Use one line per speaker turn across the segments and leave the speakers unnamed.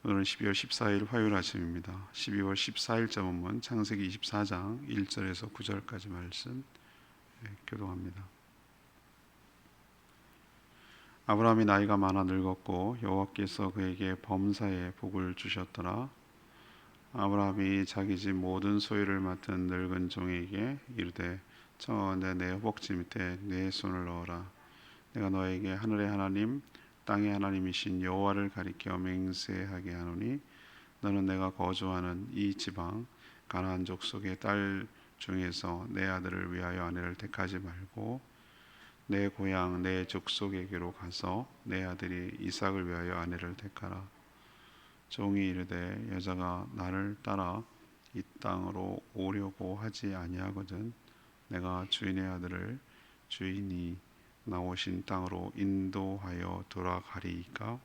오늘은 12월 14일 화요일 아침입니다. 12월 14일 자문문 창세기 24장 1절에서 9절까지 말씀 교독합니다. 아브라함이 나이가 많아 늙었고 여호와께서 그에게 범사에 복을 주셨더라. 아브라함이 자기 집 모든 소유를 맡은 늙은 종에게 이르되 청하건대 내 허벅지 밑에 내 손을 넣어라. 내가 너에게 하늘의 하나님 땅의 하나님이신 여호와를 가리켜 맹세하게 하노니 너는 내가 거주하는 이 지방 가나안 족속의 딸 중에서 내 아들을 위하여 아내를 택하지 말고 내 고향 내 족속에게로 가서 내 아들이 이삭을 위하여 아내를 택하라. 종이 이르되 여자가 나를 따라 이 땅으로 오려고 하지 아니하거든 내가 주인의 아들을 주인이 나오신 땅으로 인도하여 돌아가리이까.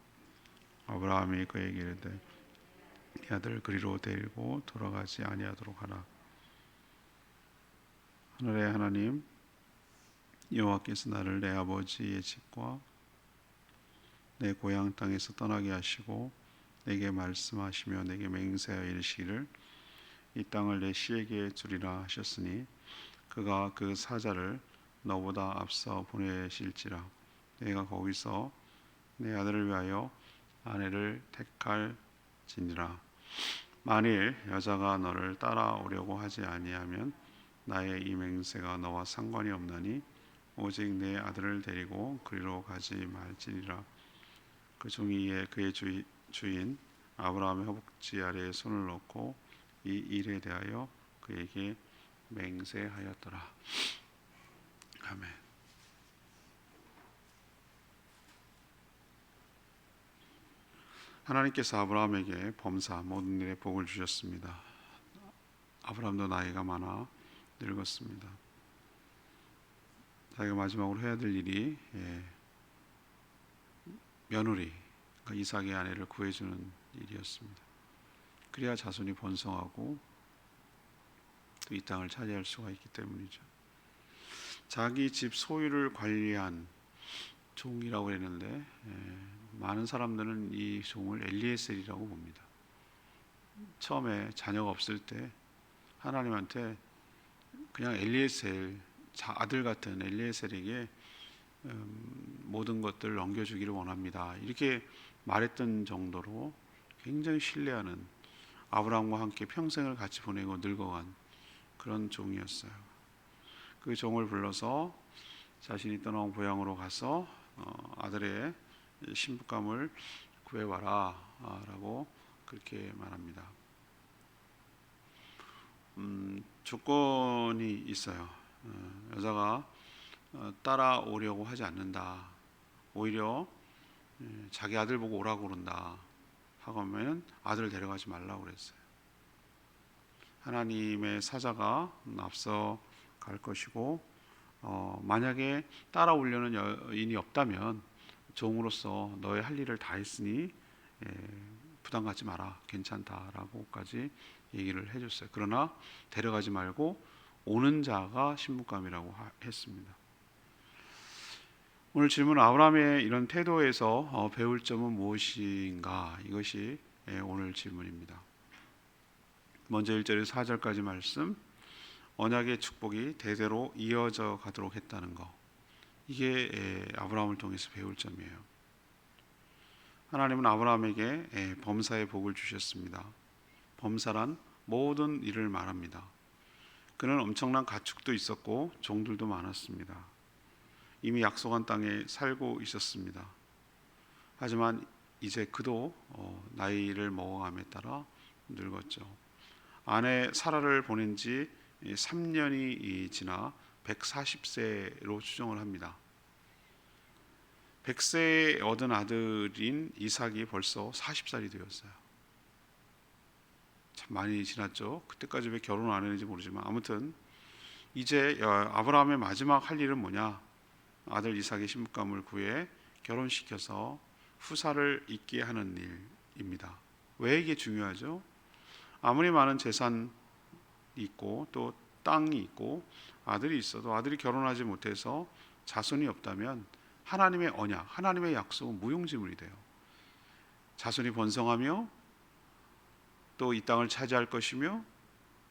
아브라함이 그에게 이르되 네 아들 그리로 데리고 돌아가지 아니하도록 하라. 하늘의 하나님 여호와께서 나를 내 아버지의 집과 내 고향 땅에서 떠나게 하시고 내게 말씀하시며 내게 맹세하여 이르시기를 이 땅을 내 씨에게 주리라 하셨으니 그가 그 사자를 너보다 앞서 보내실지라. 내가 거기서 내 아들을 위하여 아내를 택할지니라. 만일 여자가 너를 따라오려고 하지 아니하면 나의 이 맹세가 너와 상관이 없나니 오직 내 아들을 데리고 그리로 가지 말지니라. 그 종이 이에 그의 주인 아브라함의 허벅지 아래에 손을 넣고 이 일에 대하여 그에게 맹세하였더라. 아멘. 하나님께서 아브라함에게 범사 모든 일에 복을 주셨습니다. 아브라함도 나이가 많아 늙었습니다. 자기가 마지막으로 해야 될 일이 며느리 그러니까 이삭의 아내를 구해주는 일이었습니다. 그래야 자손이 번성하고 또 이 땅을 차지할 수가 있기 때문이죠. 자기 집 소유를 관리한 종이라고 했는데 많은 사람들은 이 종을 엘리에셀이라고 봅니다. 처음에 자녀가 없을 때 하나님한테 그냥 엘리에셀 아들 같은 엘리에셀에게 모든 것들을 넘겨주기를 원합니다. 이렇게 말했던 정도로 굉장히 신뢰하는 아브라함과 함께 평생을 같이 보내고 늙어간 그런 종이었어요. 그 종을 불러서 자신이 떠나온 고향으로 가서 아들의 신부감을 구해와라 라고 그렇게 말합니다. 조건이 있어요. 여자가 따라오려고 하지 않는다. 오히려 자기 아들 보고 오라고 그런다 하고 하면 아들을 데려가지 말라고 그랬어요. 하나님의 사자가 앞서 갈 것이고 만약에 따라오려는 여인이 없다면 종으로서 너의 할 일을 다 했으니 부담 갖지 마라 괜찮다라고까지 얘기를 해줬어요. 그러나 데려가지 말고 오는 자가 신부감이라고 했습니다. 오늘 질문 아브라함의 이런 태도에서 배울 점은 무엇인가 이것이 오늘 질문입니다. 먼저 1절에서 4절까지 말씀 언약의 축복이 대대로 이어져 가도록 했다는 것 이게 아브라함을 통해서 배울 점이에요. 하나님은 아브라함에게 범사의 복을 주셨습니다. 범사란 모든 일을 말합니다. 그는 엄청난 가축도 있었고 종들도 많았습니다. 이미 약속한 땅에 살고 있었습니다. 하지만 이제 그도 나이를 먹어감에 따라 늙었죠. 아내 사라를 보낸 지 3년이 지나 140세로 추정을 합니다. 100세에 얻은 아들인 이삭이 벌써 40살이 되었어요. 참 많이 지났죠. 그때까지 왜 결혼을 안 했는지 모르지만 아무튼 이제 아브라함의 마지막 할 일은 뭐냐? 아들 이삭의 신부감을 구해 결혼시켜서 후사를 잇게 하는 일입니다. 왜 이게 중요하죠? 아무리 많은 재산이 있고 또 땅이 있고 아들이 있어도 아들이 결혼하지 못해서 자손이 없다면 하나님의 언약, 하나님의 약속은 무용지물이 돼요. 자손이 번성하며 또 이 땅을 차지할 것이며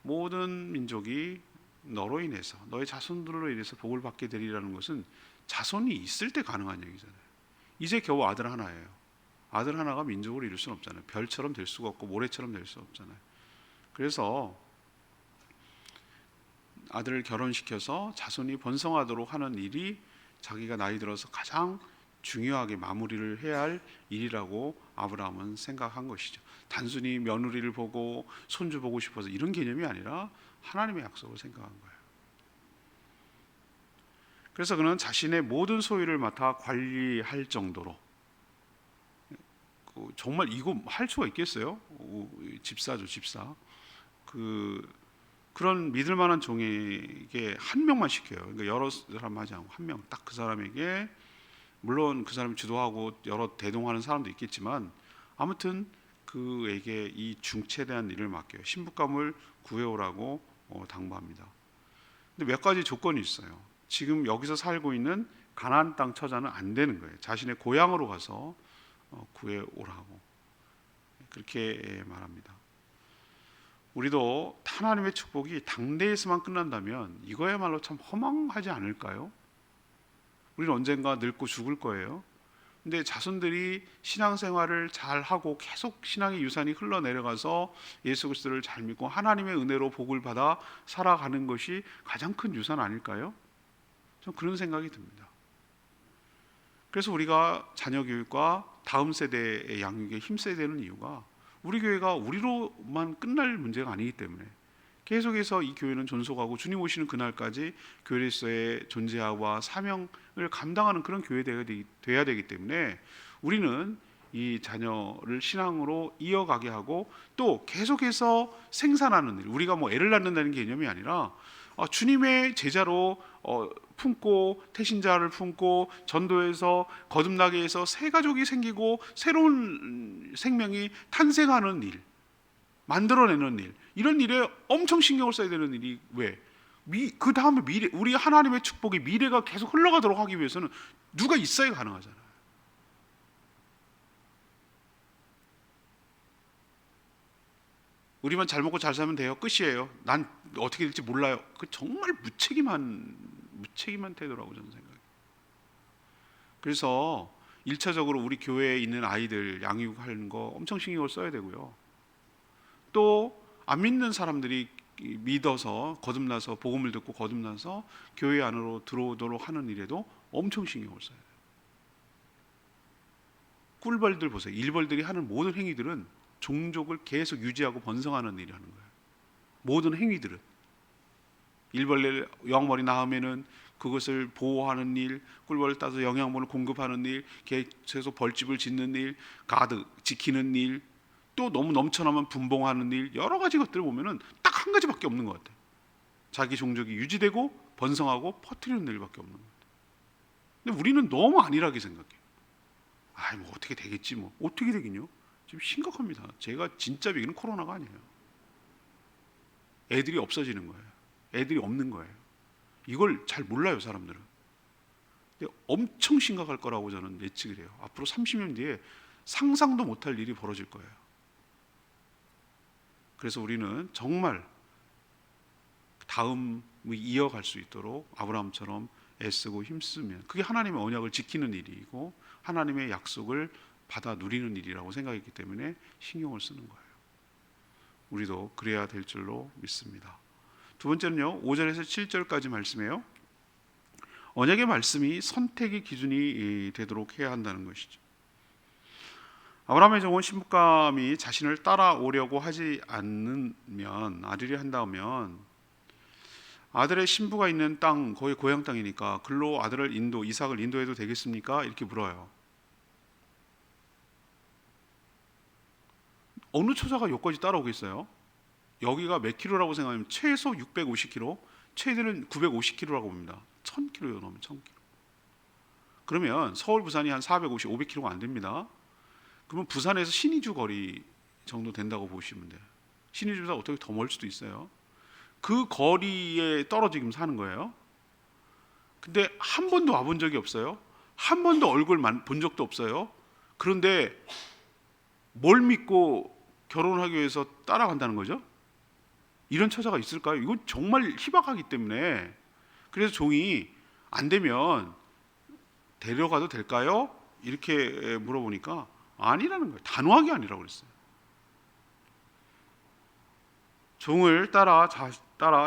모든 민족이 너로 인해서 너의 자손들로 인해서 복을 받게 되리라는 것은 자손이 있을 때 가능한 얘기잖아요. 이제 겨우 아들 하나예요. 아들 하나가 민족을 이룰 수는 없잖아요. 별처럼 될 수가 없고 모래처럼 될 수 없잖아요. 그래서 아들을 결혼시켜서 자손이 번성하도록 하는 일이 자기가 나이 들어서 가장 중요하게 마무리를 해야 할 일이라고 아브라함은 생각한 것이죠. 단순히 며느리를 보고 손주 보고 싶어서 이런 개념이 아니라 하나님의 약속을 생각한 거예요. 그래서 그는 자신의 모든 소유를 맡아 관리할 정도로, 정말 이거 할 수가 있겠어요? 집사죠, 집사. 그런 믿을 만한 종에게 한 명만 시켜요. 그러니까 여러 사람 하지 않고 한 명, 딱 그 사람에게, 물론 그 사람이 주도하고 여러 대동하는 사람도 있겠지만 아무튼 그에게 이 중체대한 일을 맡겨요. 신부감을 구해오라고 당부합니다. 근데 몇 가지 조건이 있어요. 지금 여기서 살고 있는 가나안 땅 처자는 안 되는 거예요. 자신의 고향으로 가서 구해오라고 그렇게 말합니다. 우리도 하나님의 축복이 당대에서만 끝난다면 이거야말로 참 허망하지 않을까요? 우리는 언젠가 늙고 죽을 거예요. 근데 자손들이 신앙생활을 잘 하고 계속 신앙의 유산이 흘러내려가서 예수 그리스도를 잘 믿고 하나님의 은혜로 복을 받아 살아가는 것이 가장 큰 유산 아닐까요? 전 그런 생각이 듭니다. 그래서 우리가 자녀 교육과 다음 세대의 양육에 힘써야 되는 이유가 우리 교회가 우리로만 끝날 문제가 아니기 때문에 계속해서 이 교회는 존속하고 주님 오시는 그날까지 교회에서의 존재와 사명을 감당하는 그런 교회가 돼야 되기 때문에 우리는 이 자녀를 신앙으로 이어가게 하고 또 계속해서 생산하는 일, 우리가 뭐 애를 낳는다는 개념이 아니라 주님의 제자로 품고 태신자를 품고 전도해서 거듭나게 해서 새 가족이 생기고 새로운 생명이 탄생하는 일, 만들어내는 일, 이런 일에 엄청 신경을 써야 되는 일이 왜? 그 다음에 미래, 우리 하나님의 축복이 미래가 계속 흘러가도록 하기 위해서는 누가 있어야 가능하잖아요. 우리만 잘 먹고 잘 살면 돼요. 끝이에요. 난 어떻게 될지 몰라요. 그 정말 무책임한 태도라고 저는 생각해요. 그래서 1차적으로 우리 교회에 있는 아이들 양육하는 거 엄청 신경을 써야 되고요. 또 안 믿는 사람들이 믿어서 거듭나서 복음을 듣고 거듭나서 교회 안으로 들어오도록 하는 일에도 엄청 신경을 써야 돼요. 꿀벌들 보세요. 일벌들이 하는 모든 행위들은 종족을 계속 유지하고 번성하는 일을 하는 거예요. 모든 행위들은 일벌레 영양벌이 나오면은 그것을 보호하는 일, 꿀벌을 따서 영양분을 공급하는 일, 계속 벌집을 짓는 일, 가드 지키는 일, 또 너무 넘쳐나면 분봉하는 일, 여러 가지 것들을 보면은 딱 한 가지밖에 없는 것 같아요. 자기 종족이 유지되고 번성하고 퍼뜨리는 일밖에 없는 것 같아요. 근데 우리는 너무 안일하게 생각해요. 뭐 어떻게 되겠지 뭐. 어떻게 되긴요? 지금 심각합니다. 제가 진짜 비기는 코로나가 아니에요. 애들이 없어지는 거예요. 애들이 없는 거예요. 이걸 잘 몰라요, 사람들은. 근데 엄청 심각할 거라고 저는 예측을 해요. 앞으로 30년 뒤에 상상도 못할 일이 벌어질 거예요. 그래서 우리는 정말 다음을 이어갈 수 있도록 아브라함처럼 애쓰고 힘쓰면 그게 하나님의 언약을 지키는 일이고 하나님의 약속을 받아 누리는 일이라고 생각했기 때문에 신경을 쓰는 거예요. 우리도 그래야 될 줄로 믿습니다. 두 번째는요, 5절에서 7절까지 말씀이에요. 언약의 말씀이 선택의 기준이 되도록 해야 한다는 것이죠. 아브라함의 종은 신부감이 자신을 따라오려고 하지 않으면, 아들이 한다면 아들의 신부가 있는 땅, 거의 고향 땅이니까 글로 아들을 이삭을 인도해도 되겠습니까? 이렇게 물어요. 어느 처자가 여기까지 따라오겠어요? 여기가 몇 킬로라고 생각하면 최소 650km, 최대는 950km라고 봅니다. 1000km 넘으면 1000km. 그러면 서울 부산이 한 450, 500km가 안 됩니다. 그러면 부산에서 신의주 거리 정도 된다고 보시면 돼요. 신의주보다 어떻게 더 멀 수도 있어요. 그 거리에 떨어지면 사는 거예요. 근데 한 번도 와본 적이 없어요. 한 번도 얼굴 본 적도 없어요. 그런데 뭘 믿고 결혼하기 위해서 따라간다는 거죠. 이런 처자가 있을까요? 이건 정말 희박하기 때문에 그래서 종이 안 되면 데려가도 될까요? 이렇게 물어보니까 아니라는 거예요. 단호하게 아니라고 그랬어요. 종을 따라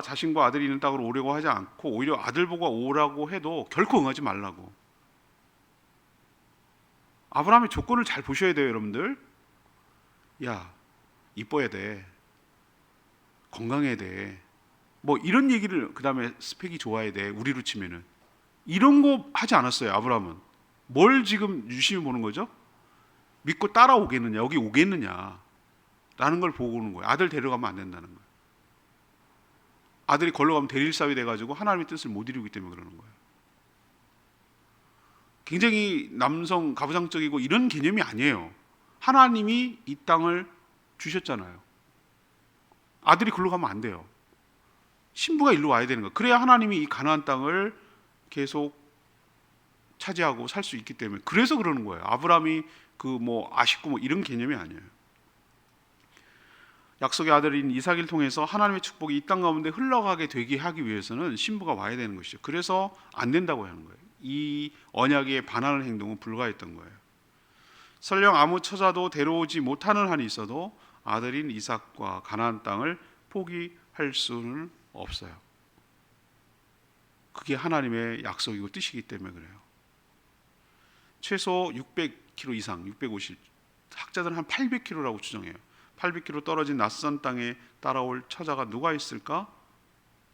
자신과 아들이 있는 땅으로 오려고 하지 않고 오히려 아들 보고 오라고 해도 결코 응하지 말라고. 아브라함의 조건을 잘 보셔야 돼요, 여러분들. 야, 이뻐야 돼. 건강해야 돼. 뭐 이런 얘기를, 그 다음에 스펙이 좋아야 돼. 우리로 치면은 이런 거 하지 않았어요. 아브라함은 뭘 지금 유심히 보는 거죠? 믿고 따라오겠느냐, 여기 오겠느냐 라는 걸 보고 오는 거예요. 아들 데려가면 안 된다는 거예요. 아들이 걸러가면 대릴사위 돼가지고 하나님의 뜻을 못 이루기 때문에 그러는 거예요. 굉장히 남성 가부장적이고 이런 개념이 아니에요. 하나님이 이 땅을 주셨잖아요. 아들이 글로 가면 안 돼요. 신부가 일로 와야 되는 거예요. 그래야 하나님이 이 가나안 땅을 계속 차지하고 살 수 있기 때문에, 그래서 그러는 거예요. 아브라함이 그 뭐 아쉽고 뭐 이런 개념이 아니에요. 약속의 아들인 이삭을 통해서 하나님의 축복이 이 땅 가운데 흘러가게 되게 하기 위해서는 신부가 와야 되는 것이죠. 그래서 안 된다고 하는 거예요. 이 언약에 반하는 행동은 불가했던 거예요. 설령 아무 처자도 데려오지 못하는 한이 있어도 아들인 이삭과 가나안 땅을 포기할 수는 없어요. 그게 하나님의 약속이고 뜻이기 때문에 그래요. 최소 600km 이상, 650, 학자들은 한 800km라고 추정해요. 800km 떨어진 낯선 땅에 따라올 처자가 누가 있을까?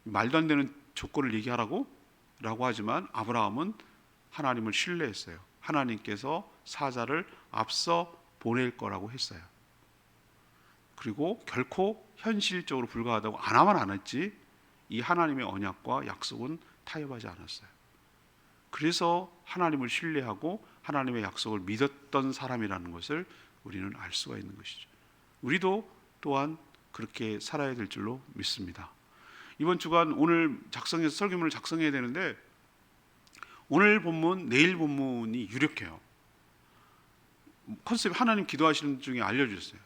말도 안 되는 조건을 얘기하라고? 라고 하지만 아브라함은 하나님을 신뢰했어요. 하나님께서 사자를 앞서 보낼 거라고 했어요. 그리고 결코 현실적으로 불가하다고 안 하면 안 했지, 이 하나님의 언약과 약속은 타협하지 않았어요. 그래서 하나님을 신뢰하고 하나님의 약속을 믿었던 사람이라는 것을 우리는 알 수가 있는 것이죠. 우리도 또한 그렇게 살아야 될 줄로 믿습니다. 이번 주간 오늘 작성해서 설교문을 작성해야 되는데 오늘 본문, 내일 본문이 유력해요. 컨셉 하나님 기도하시는 중에 알려주셨어요.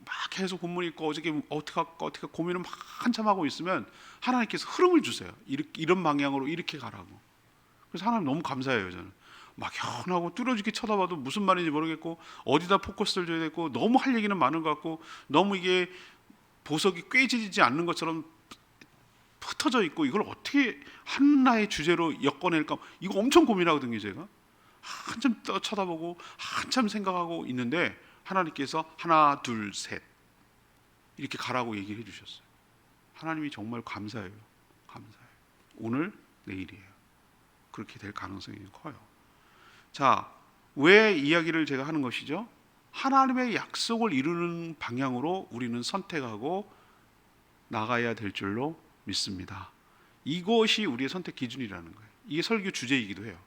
막 계속 본문 읽고 어떻게 할까 고민을 막 한참 하고 있으면 하나님께서 흐름을 주세요. 이런 방향으로 이렇게 가라고. 그래서 하나님 너무 감사해요. 저는 막연하고 뚫어지게 쳐다봐도 무슨 말인지 모르겠고 어디다 포커스를 줘야 되고 너무 할 얘기는 많은 것 같고 너무 이게 보석이 꿰지지 않는 것처럼 흩어져 있고 이걸 어떻게 하나의 주제로 엮어낼까, 이거 엄청 고민하거든요. 제가 한참 쳐다보고 한참 생각하고 있는데 하나님께서 하나 둘 셋 이렇게 가라고 얘기를 해주셨어요. 하나님이 정말 감사해요. 감사해요. 오늘 내일이에요. 그렇게 될 가능성이 커요. 자, 왜 이야기를 제가 하는 것이죠? 하나님의 약속을 이루는 방향으로 우리는 선택하고 나가야 될 줄로 믿습니다. 이것이 우리의 선택 기준이라는 거예요. 이게 설교 주제이기도 해요.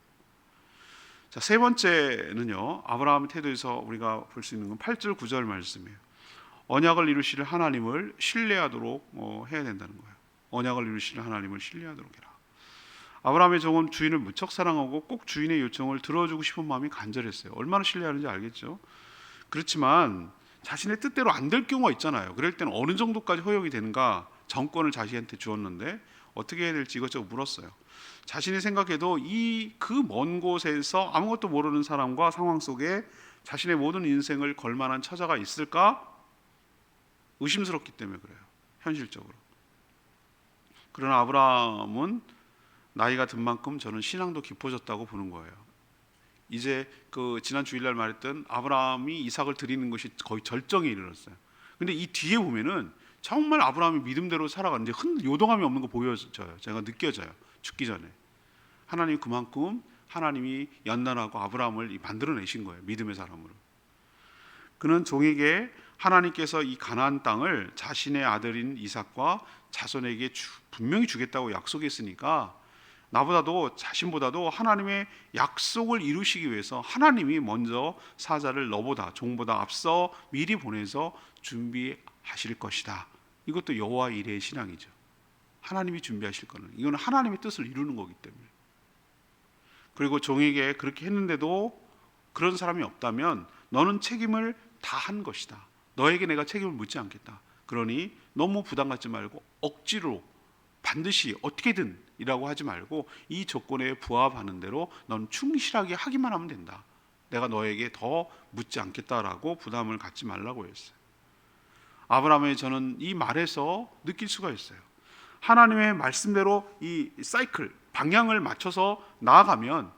자, 세 번째는요, 아브라함의 태도에서 우리가 볼 수 있는 건 8절 9절 말씀이에요. 언약을 이루실 하나님을 신뢰하도록 해야 된다는 거예요. 언약을 이루실 하나님을 신뢰하도록 해라. 아브라함의 종은 주인을 무척 사랑하고 꼭 주인의 요청을 들어주고 싶은 마음이 간절했어요. 얼마나 신뢰하는지 알겠죠? 그렇지만 자신의 뜻대로 안 될 경우가 있잖아요. 그럴 때는 어느 정도까지 허용이 되는가, 정권을 자신한테 주었는데 어떻게 해야 될지 이것저것 물었어요. 자신이 생각해도 이 그 먼 곳에서 아무것도 모르는 사람과 상황 속에 자신의 모든 인생을 걸 만한 처자가 있을까? 의심스럽기 때문에 그래요. 현실적으로. 그러나 아브라함은 나이가 든 만큼 저는 신앙도 깊어졌다고 보는 거예요. 이제 그 지난 주일날 말했던 아브라함이 이삭을 드리는 것이 거의 절정에 이르렀어요. 근데 이 뒤에 보면은 정말 아브라함이 믿음대로 살아가는데 요동함이 없는 거 보여져요. 제가 느껴져요. 죽기 전에 하나님 그만큼 하나님이 연단하고 아브라함을 만들어내신 거예요. 믿음의 사람으로. 그는 종에게 하나님께서 이 가나안 땅을 자신의 아들인 이삭과 자손에게 분명히 주겠다고 약속했으니까 나보다도 자신보다도 하나님의 약속을 이루시기 위해서 하나님이 먼저 사자를 너보다 종보다 앞서 미리 보내서 준비하실 것이다. 이것도 여호와 이레의 신앙이죠. 하나님이 준비하실 거는, 이거는 하나님의 뜻을 이루는 거기 때문에. 그리고 종에게 그렇게 했는데도 그런 사람이 없다면 너는 책임을 다 한 것이다. 너에게 내가 책임을 묻지 않겠다. 그러니 너무 부담 갖지 말고 억지로 반드시 어떻게든 이라고 하지 말고 이 조건에 부합하는 대로 넌 충실하게 하기만 하면 된다. 내가 너에게 더 묻지 않겠다라고 부담을 갖지 말라고 했어요. 아브라함의 저는 이 말에서 느낄 수가 있어요. 하나님의 말씀대로 이 사이클, 방향을 맞춰서 나아가면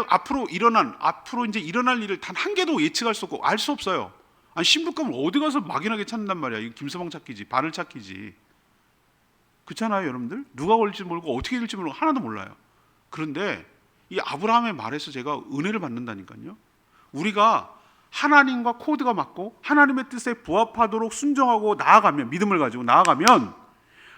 앞으로 이제 일어날 일을 단 한 개도 예측할 수 없고 알 수 없어요. 아니, 신부감을 어디 가서 막연하게 찾는단 말이야. 이거 김서방 찾기지, 바늘 찾기지. 그렇잖아요, 여러분들. 누가 걸릴지 모르고 어떻게 될지 모르고 하나도 몰라요. 그런데 이 아브라함의 말에서 제가 은혜를 받는다니까요. 우리가 하나님과 코드가 맞고 하나님의 뜻에 부합하도록 순종하고 나아가면, 믿음을 가지고 나아가면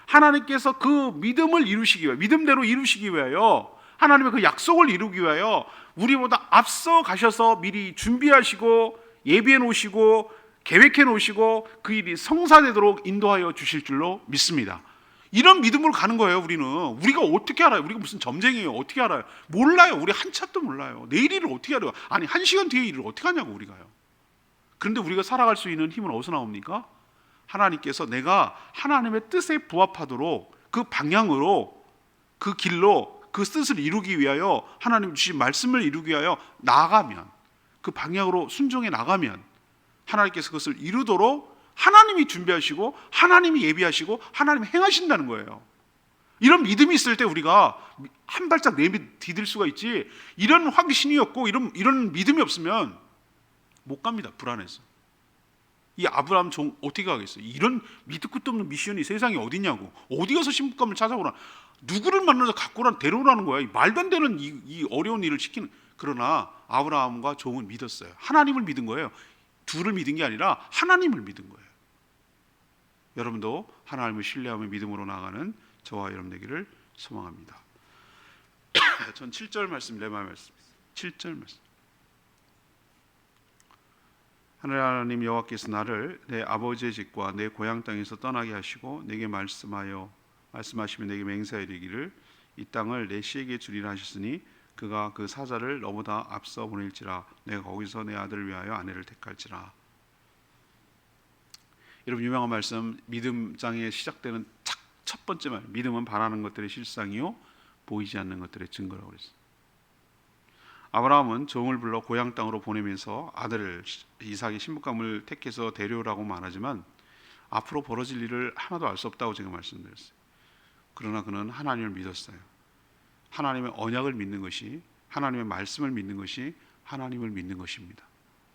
하나님께서 그 믿음을 이루시기 위하여, 믿음대로 이루시기 위하여, 하나님의 그 약속을 이루기 위하여 우리보다 앞서 가셔서 미리 준비하시고 예비해 놓으시고 계획해 놓으시고 그 일이 성사되도록 인도하여 주실 줄로 믿습니다. 이런 믿음으로 가는 거예요. 우리가 어떻게 알아요? 우리가 무슨 점쟁이에요? 어떻게 알아요? 몰라요. 우리 한 참도 몰라요. 내일 일을 어떻게 알아요? 아니, 1시간 뒤에 일을 어떻게 하냐고 우리가요. 그런데 우리가 살아갈 수 있는 힘은 어디서 나옵니까? 하나님께서 내가 하나님의 뜻에 부합하도록 그 방향으로, 그 길로, 그 뜻을 이루기 위하여, 하나님 주신 말씀을 이루기 위하여 나아가면, 그 방향으로 순종해 나가면 하나님께서 그것을 이루도록 하나님이 준비하시고 하나님이 예비하시고 하나님이 행하신다는 거예요. 이런 믿음이 있을 때 우리가 한 발짝 디딜 수가 있지, 이런 확신이 없고 이런 믿음이 없으면 못 갑니다. 불안해서. 이 아브라함 종 어떻게 가겠어요? 이런 밑도 끝도 없는 미션이 세상에 어디냐고. 어디 가서 신부감을 찾아오라, 누구를 만나서 갖고 데려오라는 거야. 말도 안 되는 이 어려운 일을 시키는. 그러나 아브라함과 종은 믿었어요. 하나님을 믿은 거예요. 둘을 믿은 게 아니라 하나님을 믿은 거예요. 여러분도 하나님을 신뢰하며 믿음으로 나아가는 저와 여러분 되기를 소망합니다. 전 7절 말씀, 레마 말씀, 7절 말씀. 하나님 여호와께서 나를 내 아버지의 집과 내 고향 땅에서 떠나게 하시고 내게 말씀하시며 내게 맹세하여 이르기를 이 땅을 내 씨에게 주리라 하셨으니 그가 그 사자를 너보다 앞서 보낼지라 내가 거기서 내 아들을 위하여 아내를 택할지라. 여러분, 유명한 말씀, 믿음장에 시작되는 첫 번째 말, 믿음은 바라는 것들의 실상이요 보이지 않는 것들의 증거라고 그랬어요. 아브라함은 종을 불러 고향 땅으로 보내면서 아들을 이삭의 신부감을 택해서 데려오라고 말하지만 앞으로 벌어질 일을 하나도 알 수 없다고 제가 말씀드렸어요. 그러나 그는 하나님을 믿었어요. 하나님의 언약을 믿는 것이, 하나님의 말씀을 믿는 것이 하나님을 믿는 것입니다.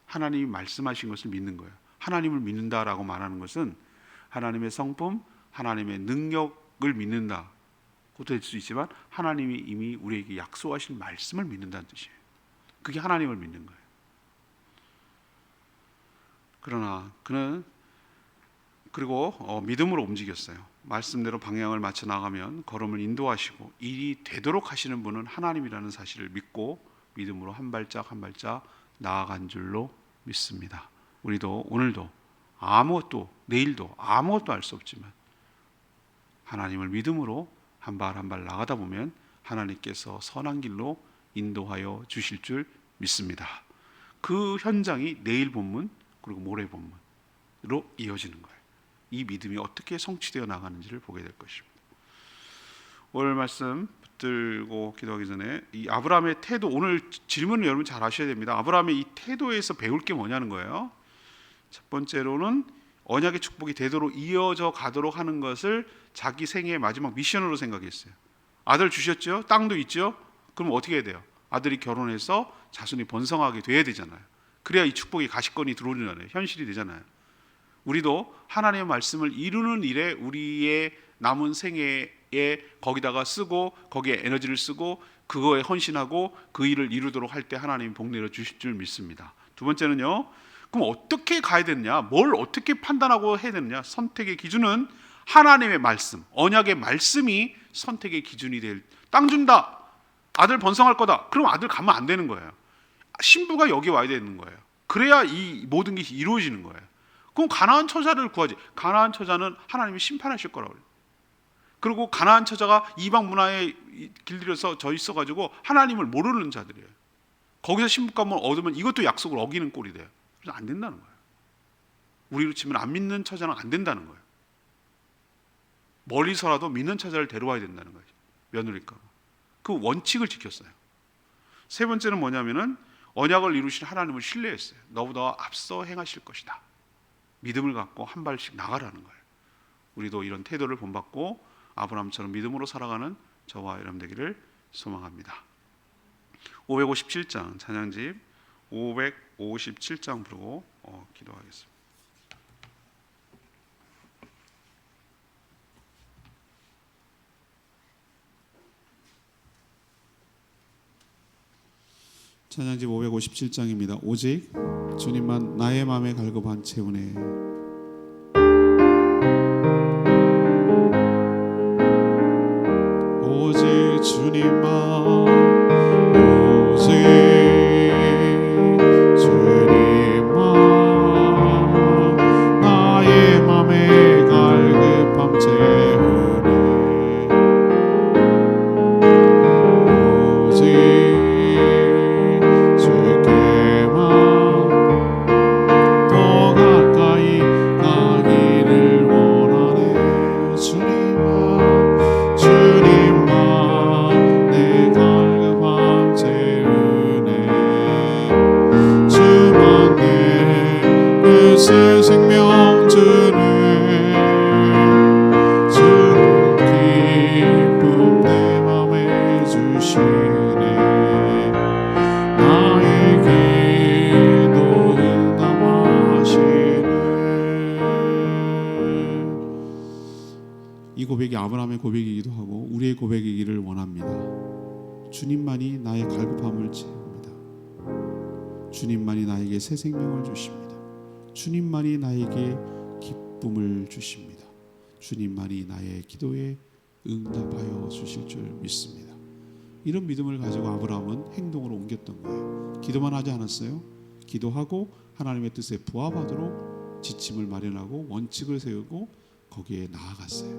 하나님이 말씀하신 것을 믿는 거예요. 하나님을 믿는다라고 말하는 것은 하나님의 성품, 하나님의 능력을 믿는다. 그것도 될 수 있지만 하나님이 이미 우리에게 약속하신 말씀을 믿는다는 뜻이에요. 그게 하나님을 믿는 거예요. 그러나 그는 그리고 믿음으로 움직였어요. 말씀대로 방향을 맞춰 나가면 걸음을 인도하시고 일이 되도록 하시는 분은 하나님이라는 사실을 믿고 믿음으로 한 발짝 한 발짝 나아간 줄로 믿습니다. 우리도 오늘도 내일도 아무것도 알 수 없지만 하나님을 믿음으로 한 발 한 발 나가다 보면 하나님께서 선한 길로 인도하여 주실 줄 믿습니다. 그 현장이 내일 본문 그리고 모레 본문으로 이어지는 거예요. 이 믿음이 어떻게 성취되어 나가는지를 보게 될 것입니다. 오늘 말씀 붙들고 기도하기 전에 이 아브라함의 태도, 오늘 질문을 여러분 잘 아셔야 됩니다. 아브라함의 이 태도에서 배울 게 뭐냐는 거예요. 첫 번째로는 언약의 축복이 되도록 이어져 가도록 하는 것을 자기 생애의 마지막 미션으로 생각했어요. 아들 주셨죠? 땅도 있죠? 그럼 어떻게 해야 돼요? 아들이 결혼해서 자손이 번성하게 돼야 되잖아요. 그래야 이 축복이 가시권이 들어오는 현실이 되잖아요. 우리도 하나님의 말씀을 이루는 일에 우리의 남은 생애에 거기다가 쓰고 거기에 에너지를 쓰고 그거에 헌신하고 그 일을 이루도록 할 때 하나님이 복 내려 주실 줄 믿습니다. 두 번째는요, 그럼 어떻게 가야 되느냐, 뭘 어떻게 판단하고 해야 되느냐. 선택의 기준은 하나님의 말씀, 언약의 말씀이 선택의 기준이 될. 땅 준다, 아들 번성할 거다, 그럼 아들 가면 안 되는 거예요. 신부가 여기 와야 되는 거예요. 그래야 이 모든 게 이루어지는 거예요. 그럼 가나안 처자를 구하지. 가나안 처자는 하나님이 심판하실 거라고 그래요. 그리고 가나안 처자가 이방 문화에 길들여서 져 있어가지고 하나님을 모르는 자들이에요. 거기서 신부감을 얻으면 이것도 약속을 어기는 꼴이 돼요. 그래서 안 된다는 거예요. 우리로 치면 안 믿는 처자는 안 된다는 거예요. 멀리서라도 믿는 처자를 데려와야 된다는 거예요. 며느리가 그 원칙을 지켰어요. 세 번째는 뭐냐면은 언약을 이루신 하나님을 신뢰했어요. 너보다 앞서 행하실 것이다. 믿음을 갖고 한 발씩 나가라는 거예요. 우리도 이런 태도를 본받고 아브라함처럼 믿음으로 살아가는 저와 여러분 되기를 소망합니다. 557장 찬양집 557장 부르고 기도하겠습니다. 찬양집 557장입니다. 오직 주님만 나의 맘에 갈급한 채우네. 오직 주님만 오직 주님만 나의 맘에 갈급한 채우네. 오직 생명 주네. 주는 기쁨 내 맘에 주시네. 나의 기도 응답하시네. 이 고백이 아브라함의 고백이기도 하고 우리의 고백이기를 원합니다. 주님만이 나의 갈급함을 채웁니다. 주님만이 나에게 새 생명을 주십니다. 주님만이 나에게 기쁨을 주십니다. 주님만이 나의 기도에 응답하여 주실 줄 믿습니다. 이런 믿음을 가지고 아브라함은 행동으로 옮겼던 거예요. 기도만 하지 않았어요. 기도하고 하나님의 뜻에 부합하도록 지침을 마련하고 원칙을 세우고 거기에 나아갔어요.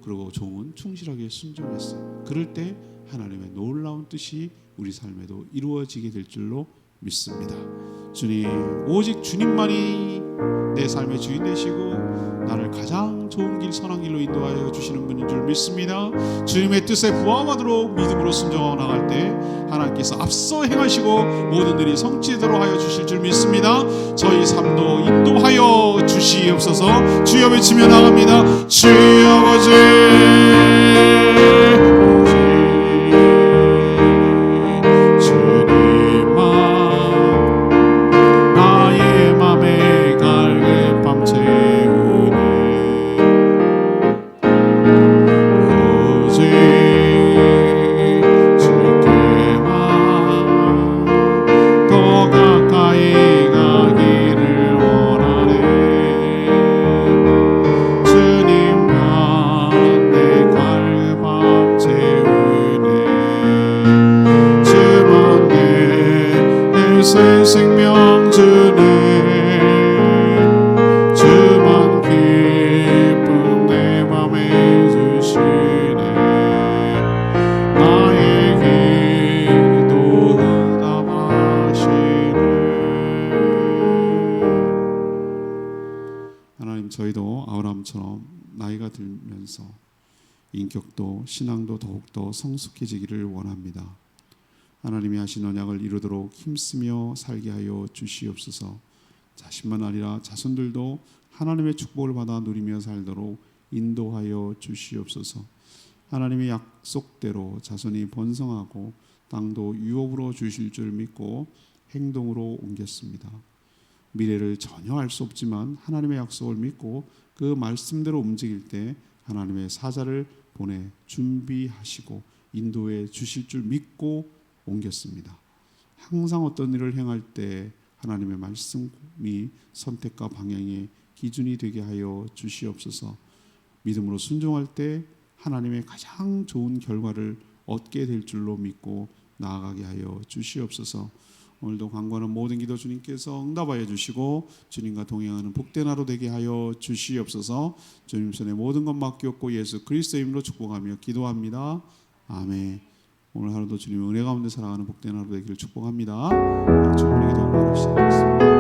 그리고 종은 충실하게 순종했어요. 그럴 때 하나님의 놀라운 뜻이 우리 삶에도 이루어지게 될 줄로 믿습니다. 주님, 오직 주님만이 내 삶의 주인 되시고 나를 가장 좋은 길, 선한 길로 인도하여 주시는 분인 줄 믿습니다. 주님의 뜻에 부합하도록 믿음으로 순종하고 나갈 때 하나님께서 앞서 행하시고 모든 일이 성취되도록 하여 주실 줄 믿습니다. 저희 삶도 인도하여 주시옵소서. 주여 외치며 나갑니다. 주여 아버지 새 생명 주네. 주만 기쁨 내 맘에 주시네. 나의 기도 응답하시네. 하나님, 저희도 아브라함처럼 나이가 들면서 인격도 신앙도 더욱더 성숙해지기를 원합니다. 하나님이 하신 언약을 이루도록 힘쓰며 살게 하여 주시옵소서. 자신만 아니라 자손들도 하나님의 축복을 받아 누리며 살도록 인도하여 주시옵소서. 하나님의 약속대로 자손이 번성하고 땅도 유업으로 주실 줄 믿고 행동으로 옮겼습니다. 미래를 전혀 알 수 없지만 하나님의 약속을 믿고 그 말씀대로 움직일 때 하나님의 사자를 보내 준비하시고 인도해 주실 줄 믿고 옮겼습니다. 항상 어떤 일을 행할 때 하나님의 말씀이 선택과 방향의 기준이 되게 하여 주시옵소서. 믿음으로 순종할 때 하나님의 가장 좋은 결과를 얻게 될 줄로 믿고 나아가게 하여 주시옵소서. 오늘도 간구하는 모든 기도 주님께서 응답하여 주시고 주님과 동행하는 복된 하루 되게 하여 주시옵소서. 주님 손에 모든 것 맡겼고 예수 그리스도의 이름으로 축복하며 기도합니다. 아멘. 오늘 하루도 주님의 은혜 가운데 살아가는 복된 하루 되기를 축복합니다. 충분히 기도하고 시작하겠습니다.